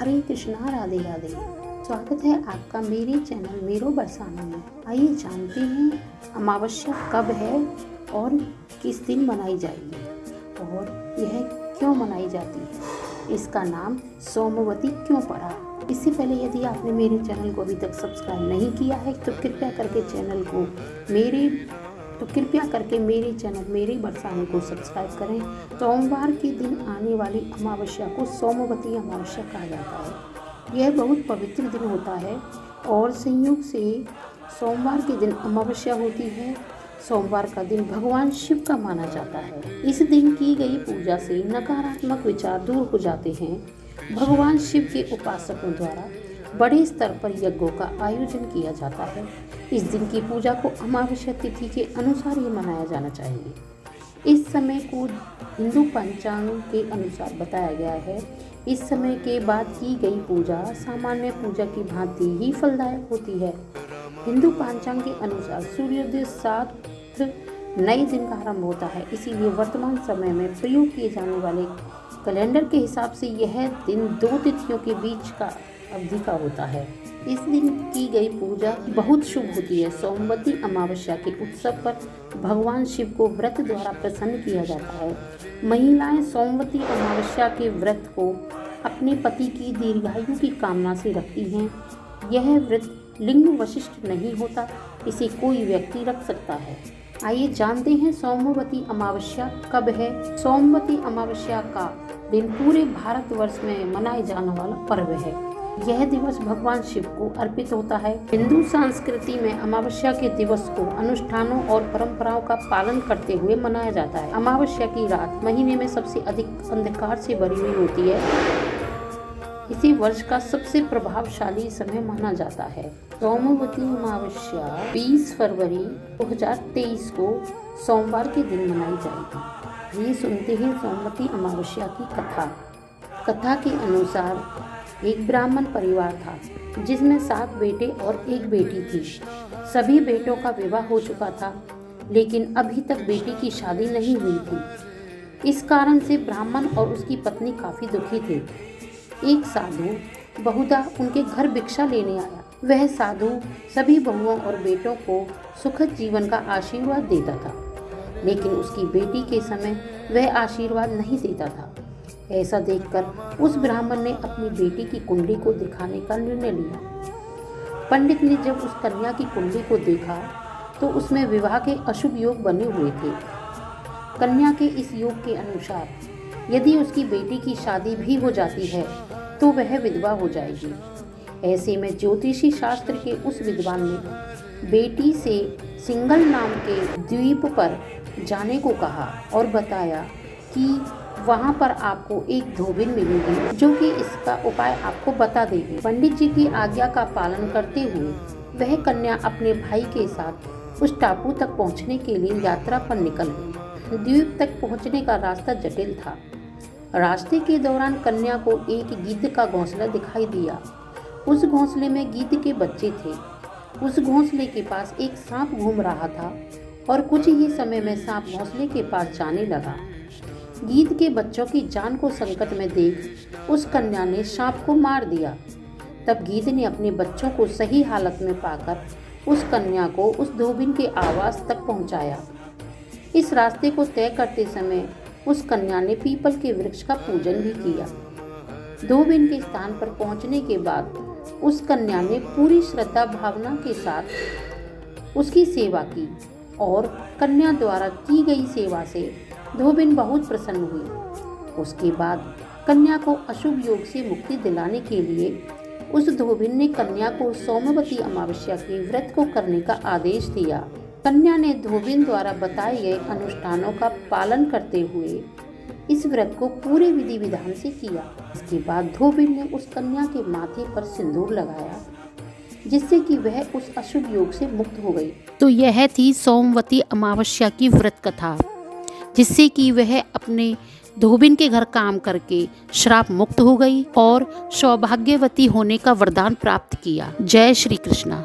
हरे कृष्णा, राधे राधे। स्वागत है आपका मेरे चैनल मेरो बरसाना में। आइए जानते हैं अमावस्या कब है और किस दिन मनाई जाएगी और यह क्यों मनाई जाती है, इसका नाम सोमवती क्यों पड़ा। इससे पहले यदि आपने मेरे चैनल को अभी तक सब्सक्राइब नहीं किया है तो कृपया करके चैनल मेरे बरसाने को सब्सक्राइब करें। सोमवार के दिन आने वाली अमावस्या को सोमवती अमावस्या कहा जाता है। यह बहुत पवित्र दिन होता है और संयोग से सोमवार के दिन अमावस्या होती है। सोमवार का दिन भगवान शिव का माना जाता है। इस दिन की गई पूजा से नकारात्मक विचार दूर हो जाते हैं। भगवान शिव के उपासकों द्वारा बड़े स्तर पर यज्ञों का आयोजन किया जाता है। इस दिन की पूजा को अमावस्या तिथि के अनुसार ही मनाया जाना चाहिए। इस समय को हिंदू पंचांग के अनुसार बताया गया है। इस समय के बाद की गई पूजा सामान्य पूजा की भांति ही फलदायक होती है। हिंदू पंचांग के अनुसार सूर्योदय 7 नए दिन का आरंभ होता है। इसीलिए वर्तमान समय में प्रयोग किए जाने वाले कैलेंडर के हिसाब से यह दिन 2 तिथियों के बीच का अवधि का होता है। इस दिन की गई पूजा बहुत शुभ होती है। सोमवती अमावस्या के उत्सव पर भगवान शिव को व्रत द्वारा प्रसन्न किया जाता है। महिलाएं सोमवती अमावस्या के व्रत को अपने पति की दीर्घायु की कामना से रखती हैं। यह व्रत लिंग वशिष्ठ नहीं होता, इसे कोई व्यक्ति रख सकता है। आइए जानते हैं सोमवती अमावस्या कब है। सोमवती अमावस्या का दिन पूरे भारतवर्ष में मनाए जाने वाला पर्व है। यह दिवस भगवान शिव को अर्पित होता है। हिंदू संस्कृति में अमावस्या के दिवस को अनुष्ठानों और परंपराओं का पालन करते हुए मनाया जाता है। अमावस्या की रात महीने में सबसे अधिक अंधकार से भरी हुई होती है। इसी वर्ष का सबसे प्रभावशाली समय माना जाता है। सोमवती अमावस्या 20 फरवरी 2023 को सोमवार के दिन मनाई जाएगी। ये सुनते हैं सोमवती अमावस्या की कथा। कथा के अनुसार एक ब्राह्मण परिवार था जिसमें 7 बेटे और 1 बेटी थी। सभी बेटों का विवाह हो चुका था, लेकिन अभी तक बेटी की शादी नहीं हुई थी। इस कारण से ब्राह्मण और उसकी पत्नी काफी दुखी थे। एक साधु बहुधा उनके घर भिक्षा लेने आया। वह साधु सभी बहुओं और बेटों को सुखद जीवन का आशीर्वाद देता था, लेकिन उसकी बेटी के समय वह आशीर्वाद नहीं देता था। ऐसा देखकर उस ब्राह्मण ने अपनी बेटी की कुंडली को दिखाने का निर्णय लिया। पंडित ने जब उस कन्या की कुंडली को देखा तो उसमें विवाह के अशुभ योग बने हुए थे। कन्या के इस योग के अनुसार यदि उसकी बेटी की शादी भी हो जाती है तो वह विधवा हो जाएगी। ऐसे में ज्योतिषी शास्त्र के उस विद्वान ने बेटी से सिंगल नाम के द्वीप पर जाने को कहा और बताया कि वहाँ पर आपको एक धोबिन मिलेगी जो कि इसका उपाय आपको बता देगी। पंडित जी की आज्ञा का पालन करते हुए वह कन्या अपने भाई के साथ उस टापू तक पहुँचने के लिए यात्रा पर निकल गई। द्वीप तक पहुँचने का रास्ता जटिल था। रास्ते के दौरान कन्या को एक गिद्ध का घोंसला दिखाई दिया। उस घोंसले में गिद्ध के बच्चे थे। उस घोंसले के पास एक सांप घूम रहा था और कुछ ही समय में सांप घोंसले के पास जाने लगा। गिद्ध के बच्चों की जान को संकट में देख उस कन्या ने सांप को मार दिया। तब गिद्ध ने अपने बच्चों को सही हालत में पाकर उस कन्या को उस धोबिन के आवास तक पहुंचाया। इस रास्ते को तय करते समय उस कन्या ने पीपल के वृक्ष का पूजन भी किया। धोबिन के स्थान पर पहुंचने के बाद उस कन्या ने पूरी श्रद्धा भावना के साथ उसकी सेवा की और कन्या द्वारा की गई सेवा से धोबिन बहुत प्रसन्न हुई। उसके बाद कन्या को अशुभ योग से मुक्ति दिलाने के लिए उस धोबिन ने कन्या को सोमवती अमावस्या के व्रत को करने का आदेश दिया। कन्या ने धोबिन द्वारा बताए गए अनुष्ठानों का पालन करते हुए इस व्रत को पूरे विधि विधान से किया। इसके बाद धोबिन ने उस कन्या के माथे पर सिंदूर लगाया, जिससे कि वह उस अशुभ योग से मुक्त हो गई। तो यह थी सोमवती अमावस्या की व्रत कथा, जिससे कि वह अपने धोबिन के घर काम करके श्राप मुक्त हो गई और सौभाग्यवती होने का वरदान प्राप्त किया। जय श्री कृष्णा।